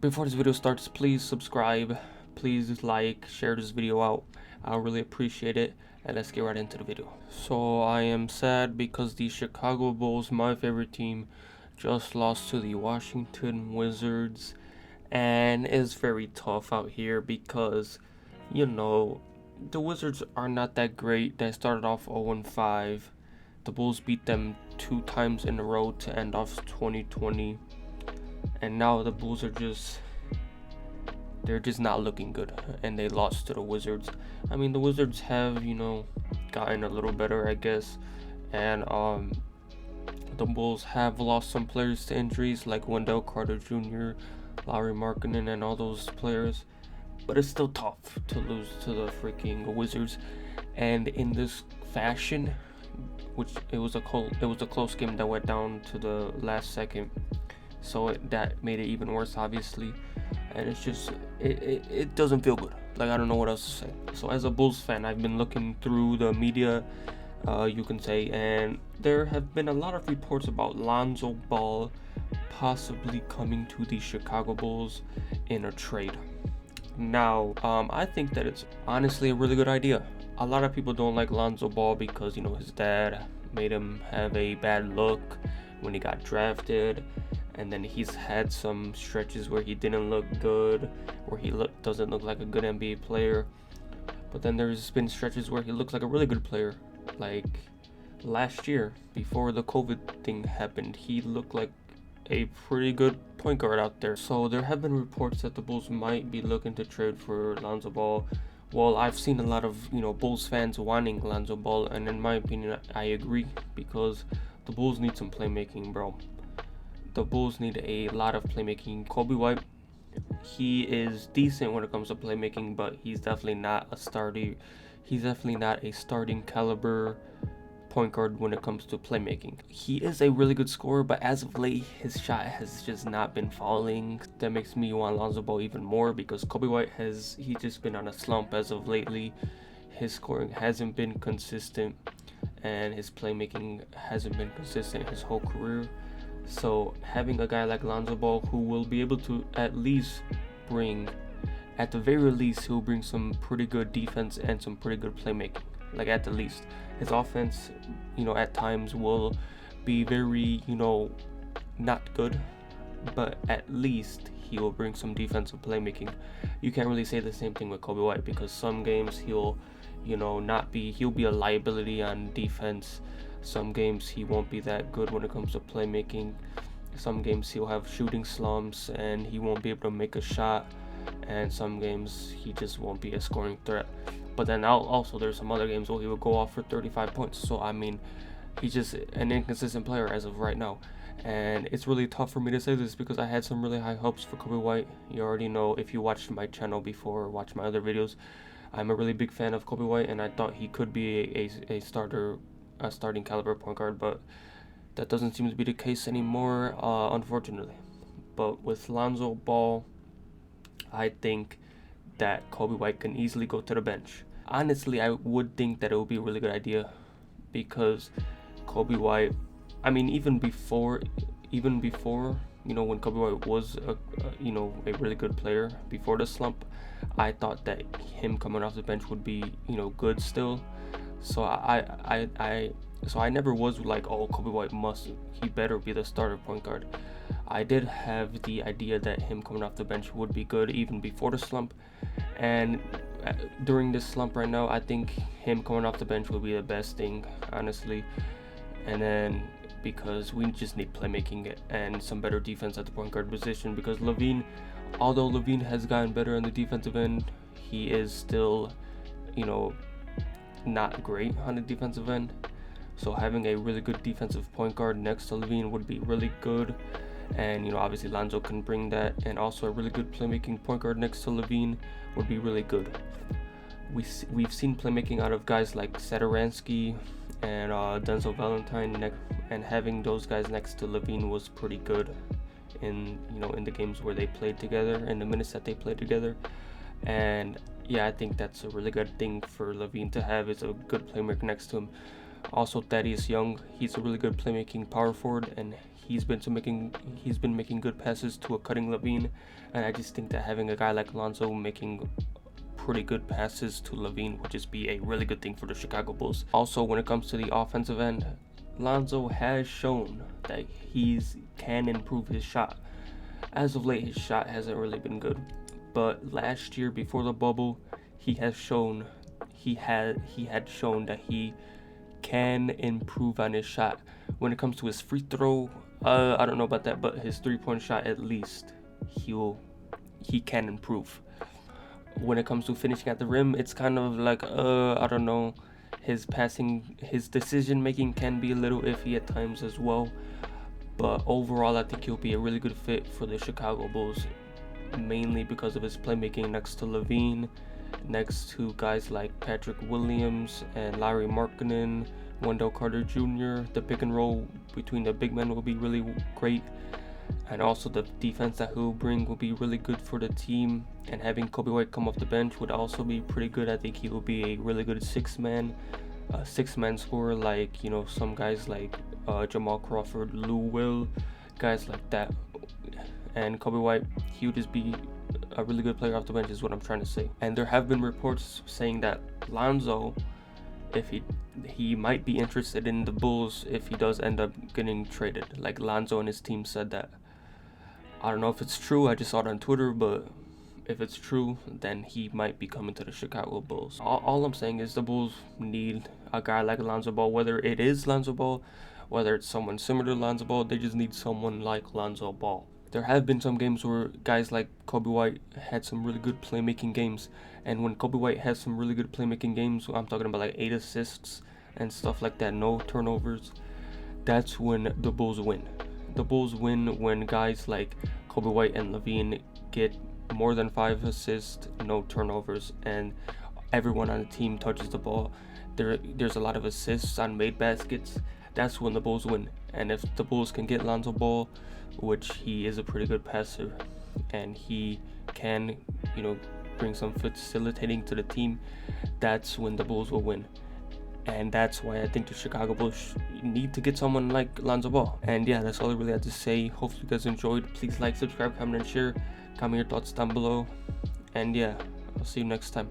Before this video starts, please subscribe, please like, share this video out. I'll really appreciate it, and let's get right into the video. So I am sad because the Chicago Bulls, my favorite team, just lost to the Washington Wizards, and it's very tough out here because, the Wizards are not that great. They started off 0-5. The Bulls beat them 2 times in a row to end off 2020. And now the Bulls are they're just not looking good, and they lost to the Wizards. I mean, the Wizards have, gotten a little better, I guess, and the Bulls have lost some players to injuries like Wendell Carter Jr., Lauri Markkanen, and all those players, but it's still tough to lose to the freaking Wizards, and in this fashion, which it was a close game that went down to the last second. So that made it even worse, obviously, and it's just it doesn't feel good. Like, I don't know what else to say. So as a Bulls fan, I've been looking through the media, you can say, and there have been a lot of reports about Lonzo Ball possibly coming to the Chicago Bulls in a trade. Now, I think that it's honestly a really good idea. A lot of people don't like Lonzo Ball because, his dad made him have a bad look when he got drafted. And then he's had some stretches where he didn't look good, where he doesn't look like a good NBA player. But then there's been stretches where he looks like a really good player. Like last year, before the COVID thing happened, he looked like a pretty good point guard out there. So there have been reports that the Bulls might be looking to trade for Lonzo Ball. Well, I've seen a lot of, Bulls fans wanting Lonzo Ball, and in my opinion, I agree, because the Bulls need some playmaking, bro. The Bulls need a lot of playmaking. Coby White, he is decent when it comes to playmaking, but he's definitely not a starting. He's definitely not a starting caliber point guard when it comes to playmaking. He is a really good scorer, but as of late, his shot has just not been falling. That makes me want Lonzo Ball even more, because Coby White he's just been on a slump as of lately. His scoring hasn't been consistent, and his playmaking hasn't been consistent his whole career. So having a guy like Lonzo Ball, who will be able to at the very least, he'll bring some pretty good defense and some pretty good playmaking. Like, at the least, his offense, at times will be very, not good, but at least he will bring some defensive playmaking. You can't really say the same thing with Coby White, because some games he'll be a liability on defense. Some games he won't be that good when it comes to playmaking. Some games he'll have shooting slumps and he won't be able to make a shot. And some games he just won't be a scoring threat. But then also there's some other games where he will go off for 35 points. So, I mean, he's just an inconsistent player as of right now. And it's really tough for me to say this because I had some really high hopes for Coby White. You already know, if you watched my channel before or watched my other videos, I'm a really big fan of Coby White, and I thought he could be a starting caliber point guard, but that doesn't seem to be the case anymore, unfortunately. But with Lonzo Ball, I think that Coby White can easily go to the bench. Honestly, I would think that it would be a really good idea, because Coby White, I mean, even before, when Coby White was a really good player before the slump, I thought that him coming off the bench would be, good still. So I never was like, oh, Coby White he better be the starter point guard. I did have the idea that him coming off the bench would be good even before the slump, and during this slump right now, I think him coming off the bench would be the best thing, honestly. And then, because we just need playmaking and some better defense at the point guard position, because although LaVine has gotten better on the defensive end, he is still, not great on the defensive end. So having a really good defensive point guard next to LaVine would be really good. And, obviously Lonzo can bring that, and also a really good playmaking point guard next to LaVine would be really good. We've seen playmaking out of guys like Satoransky and Denzel Valentine, and having those guys next to LaVine was pretty good in the games where they played together and the minutes that they played together. And yeah, I think that's a really good thing for LaVine to have, is a good playmaker next to him. Also, Thaddeus Young, he's a really good playmaking power forward, and he's been making good passes to a cutting Levine, and I just think that having a guy like Lonzo making pretty good passes to Levine would just be a really good thing for the Chicago Bulls. Also, when it comes to the offensive end, Lonzo has shown that he can improve his shot. As of late, his shot hasn't really been good, but last year before the bubble, he had shown that he can improve on his shot. When it comes to his free throw, I don't know about that, but his 3-point shot, at least he can improve. When it comes to finishing at the rim, it's kind of like I don't know. His decision making can be a little iffy at times as well. But overall, I think he'll be a really good fit for the Chicago Bulls, mainly because of his playmaking next to Levine, next to guys like Patrick Williams and Larry Markkinen, Wendell Carter Jr. The pick and roll between the big men will be really great, and also the defense that he'll bring will be really good for the team. And having Coby White come off the bench would also be pretty good. I think he will be a really good six-man scorer, like, you know, some guys like Jamal Crawford, Lou Will, guys like that. And Coby White, he would just be a really good player off the bench, is what I'm trying to say. And there have been reports saying that Lonzo, if he might be interested in the Bulls if he does end up getting traded. Like, Lonzo and his team said that. I don't know if it's true, I just saw it on Twitter, but if it's true, then he might be coming to the Chicago Bulls. All I'm saying is the Bulls need a guy like Lonzo Ball, whether it is Lonzo Ball, whether it's someone similar to Lonzo Ball, they just need someone like Lonzo Ball. There have been some games where guys like Coby White had some really good playmaking games, and when Coby White has some really good playmaking games, I'm talking about like 8 assists and stuff like that, no turnovers, that's when the Bulls win. The Bulls win when guys like Coby White and Levine get more than 5 assists, no turnovers, and everyone on the team touches the ball. There's a lot of assists on made baskets. That's when the Bulls win. And if the Bulls can get Lonzo Ball, which he is a pretty good passer, and he can, you know, bring some facilitating to the team, that's when the Bulls will win. And that's why I think the Chicago Bulls need to get someone like Lonzo Ball. And yeah, that's all I really had to say. Hopefully you guys enjoyed. Please like, subscribe, comment, and share. Comment your thoughts down below. And yeah, I'll see you next time.